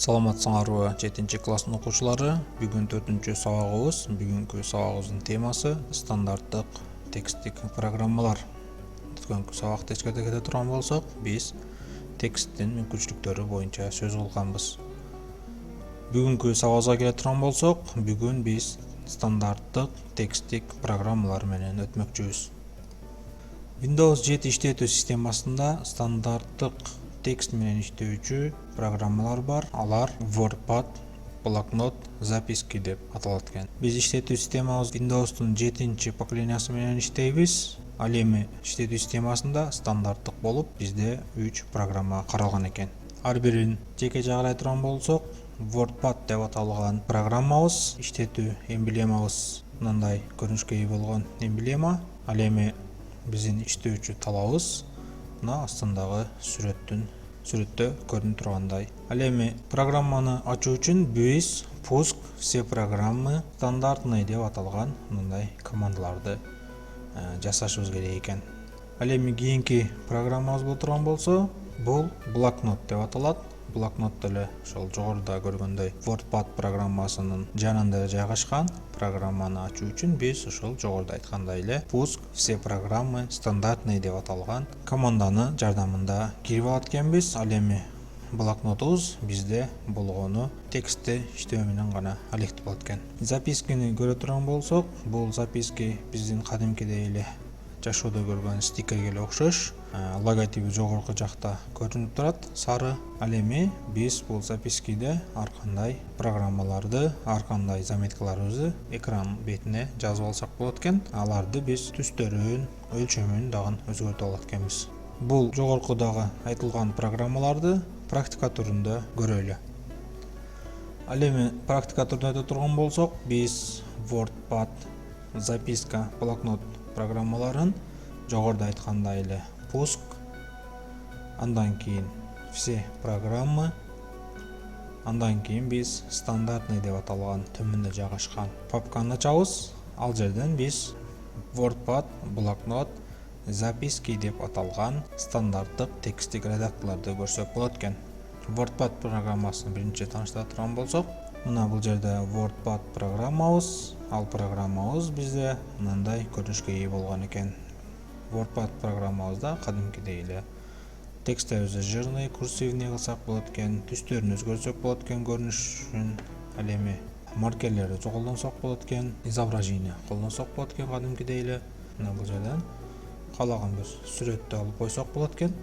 Саламатсыңарбы 7-класстын окуучулары? Бүгүн 4-сабагыбыз. Бүгүнкү сабагыбыздын темасы стандарттык тексттик программалар. Өткөнкү сабакта эскерте кете турган болсок, биз тексттин мүмкүнчүлүктөрү боюнча сөз кылганбыз. Бүгүнкү сабагыбызга келе турган болсок, бүгүн биз стандарттык тексттик программалар менен өтмөкчүбүз. Windows 7 иштетүү системасында стандарттык текст менен иштөөчү программалар бар. Алар WordPad, Blocknot, Записки деп аталат экен. Биз иштетүү системабыз Windows'тун 7-чи поколениясы менен иштейбиз. Ал эми иштетүү системасында стандарттык болуп, бизде 3 программа каралган экен. Ар бирин жеке жагырай турган болсок, WordPad деп аталган программабыз, иштетүү эмблемабыз мындай көрүнүшкө ээ болгон эмблема. Ал эми биздин иштөөчү талабыбыз мына астындагы сүрөттө көрүнүп тургандай. Ал эми программаны ачуу үчүн биз пуск все программы стандартный деп аталган мындай командаларды жасашыбыз керек экен. Ал эми кийинки программабыз боло турган болсо, бул Blocknot деп аталат. Blocknot деле ошол жогоруда көргөндөй WordPad программасынын жанында жайгашкан. Программаны ачуу үчүн биз ошол жогоруда айткандай эле пуск все программы стандартный деп аталган команданы жардамында кирип алат экенбиз. Ал эми Blocknot'убуз бизде болгону текстти иштөө менен гана алектүү болот экен. Запискини көрө турган болсок, бул записки биздин кадимкидей эле жашоодо көргөн стикерге эле окшош. Логотиби жогорку жакта көрүнүп турат, сары. Ал эми биз бул запискиде ар кандай программаларды, ар кандай заметкаларыбызды экран бетине жазып алсак болот экен. Аларды биз түстөрүн, өлчөмүн дагы өзгөртүп алат экенбиз. Бул жогоркудагы айтылган программаларды практика түрүндө көрөлү. Ал эми практика түрүндө өтө турган болсок, биз WordPad, Записка, Blocknot программаларын жогоруда айткандай эле пуск, андан кийин все программы, андан кийин биз стандартный деп аталган төмөндө жайгашкан папканы ачабыз. Ал жерден биз WordPad, Blocknot, Записки деп аталган стандарттык тексттик редакторлорду көрсөк болот экен. WordPad программасын биринчи тааныштыра турган болсок, мына бул жерде WordPad программабыз. Ал программабыз бизде мындай көрүнүшкө ээ болгон экен. WordPad программабызда кадимкидей эле тексттерибизди жирный, курсивный кылсак болот экен, түстөрүн өзгөртсөк болот экен көрүнүшүн. Ал эми маркерлерди колдонсок болот экен, изображение колдонсок болот экен кадимкидей эле. Мына бул жерден каалаган бир сүрөттү алып койсок болот экен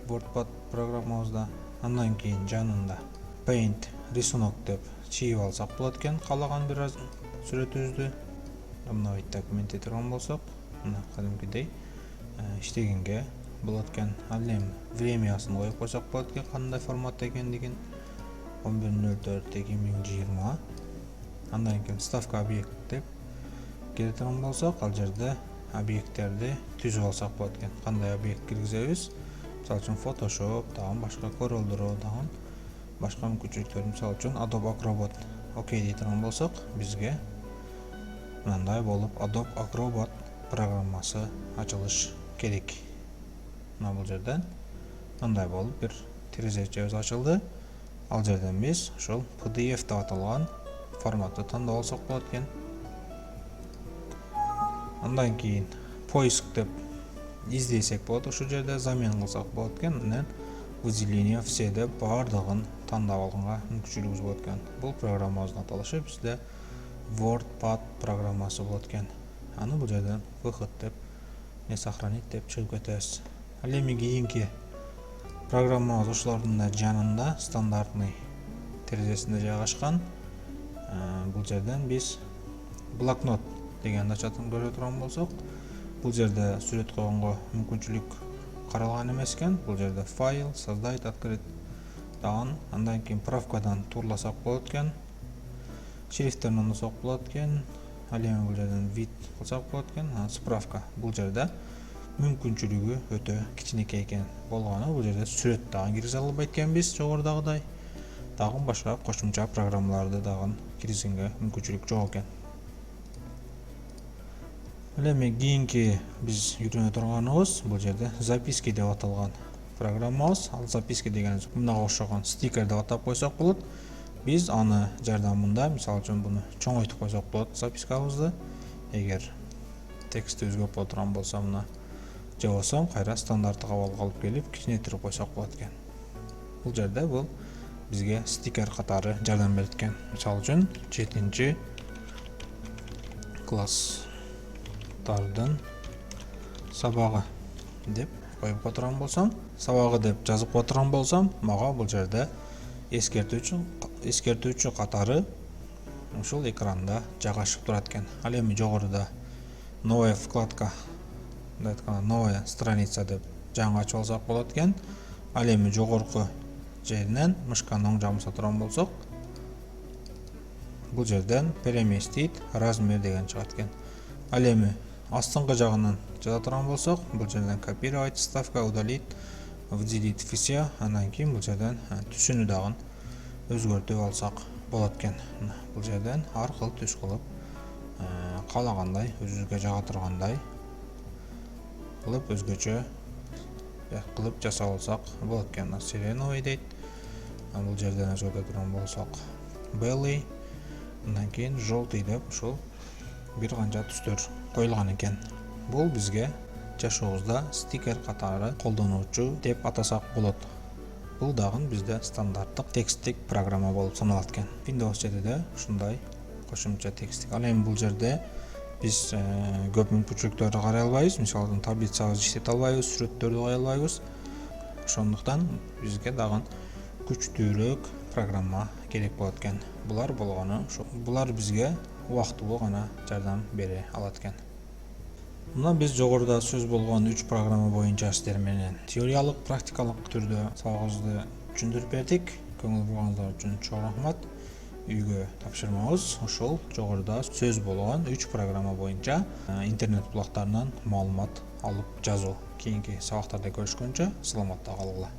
WordPad программабызда. Андан кийин жанында Paint, рисунок деп чийип алсак болот экен каалаган бир сүрөтүбүздү. Мына документте турган болсок, мына кадимкидей иштегенге болот экен. Ал эми времясын коюп койсок болот экен, кандай форматта экендигин. 11.04.2020. Андан кийин вставка объект деп келе турган болсок, ал жерде объекттерди түзүп алсак болот экен. Кандай объект киргизебиз? Мисалы үчүн Photoshop, дагы башка Corel Draw, дагы башка мүмкүнчүлүктөр, мисалы үчүн Adobe Acrobat окей дей турган болсок, бизге мындай болуп Adobe Acrobat программасы ачылыш керек. Мына бул жерден мындай болуп бир терезечебиз ачылды. Ал жерден биз ошол PDF деп аталган форматты тандап алсак болот экен. Андан кийин поиск деп издесек болот, ошол жерде замен кылсак болот экен. Анан выделение все деп бардыгын тандап алганга мүмкүнчүлүгүбүз болот экен. Бул программабыздын аталышы бизде WordPad программасы болот экен. Аны бул жерден выход деп, не сохранить деп чыгып кетебиз. Ал эми кийинки программабыз ошолордун да жанында стандартный терезесинде жайгашкан. Бул жерден биз Blocknot дегенди ачатын көрө турган болсок, бул жерде сүрөт койгонго мүмкүнчүлүк каралган эмес экен. Бул жерде файл, создать, открыть дагы, андан кийин правкадан турласак болот экен. Шрифттерин оңдосок болот экен. Ал эми бул жерден вид кылсак болот экен. Справка бул жерде мүмкүнчүлүгү өтө кичинекей экен болгону, бул жерде сүрөт дагы киргизе албайт экенбиз жогорудагыдай. Дагы башка кошумча программаларды дагы киргизгенге мүмкүнчүлүк жок экен. Ал эми кийинки биз үйрөнө турганыбыз бул жерде записки деп аталган программабыз. Ал записки дегенimiz мынага окшогон стикер деп атап койсок болот. Биз аны жардамында, мисалы үчүн буну чоңойтуп койсок болот запискабызды. Эгер текстти өзгөртүп турган болсо, мына жабасам, кайра стандарттык абалга алып келип, кичинейтирип койсок болот экен. Бул жерде бул бизге стикер катары жардам берет экен. Мисалы үчүн 7-ci класстардын сабагы деп коюп отурган болсом, сабагы деп жазып отурган болсом, мага бул жерде эскертүүчү катары ушул экранда жайгашып турат экен. Ал эми жогоруда новая вкладка, новая страница деп жаңы ачып алсак болот экен. Ал эми жогорку жеринен мышканы оң жагыбызга турган болсок, бул жерден переместить размер деген чыгат экен. Ал эми астыңкы жагынан жаза турган болсок, бул жерден копировать, вставка, удалить, выделить все, андан кийин бул жерден түсүнү дагы өзгөртүп алсак болот экен. Бул жерден ар кыл түс кылып, каалагандай, өзүбүзгө жага тургандай кылып өзгөчө кылып жасап алсак болот экен. Сиреновый дейт. Бул жерден өзгөртө турган болсок, белый, андан кийин желтый деп ушул бир канча түстөр коюлган экен. Бул бизге жашообузда стикер катары колдонуучу деп атасак болот. Бул дагы бизде стандарттык тексттик программа болуп саналат экен. Windows 7-де ушундай кошумча тексттик. Ал эми бул жерде биз көп мүмкүнчүлүктөрдү карай албайбыз. Мисалы таблицабызды иштете албайбыз, сүрөттөрдү кое албайбыз. Ошондуктан бизге дагы күчтүүрөөк программа керек болот экен. Булар болгону ушу. Булар бизге убактылуу гана жардам бере алат экен. Мына биз жогоруда сөз болгон 3 программа боюнча сиздер менен теориялык, практикалык түрдө сабагыбызды түшүндүрүп бердик. Көңүл бурганыңыздар үчүн чоң рахмат. Үйгө тапшырмабыз ошол жогоруда сөз болгон 3 программа боюнча интернет булактарынан маалымат алып жазуу. Кийинки сабактарда көрүшкөнчө саламатта калгыла.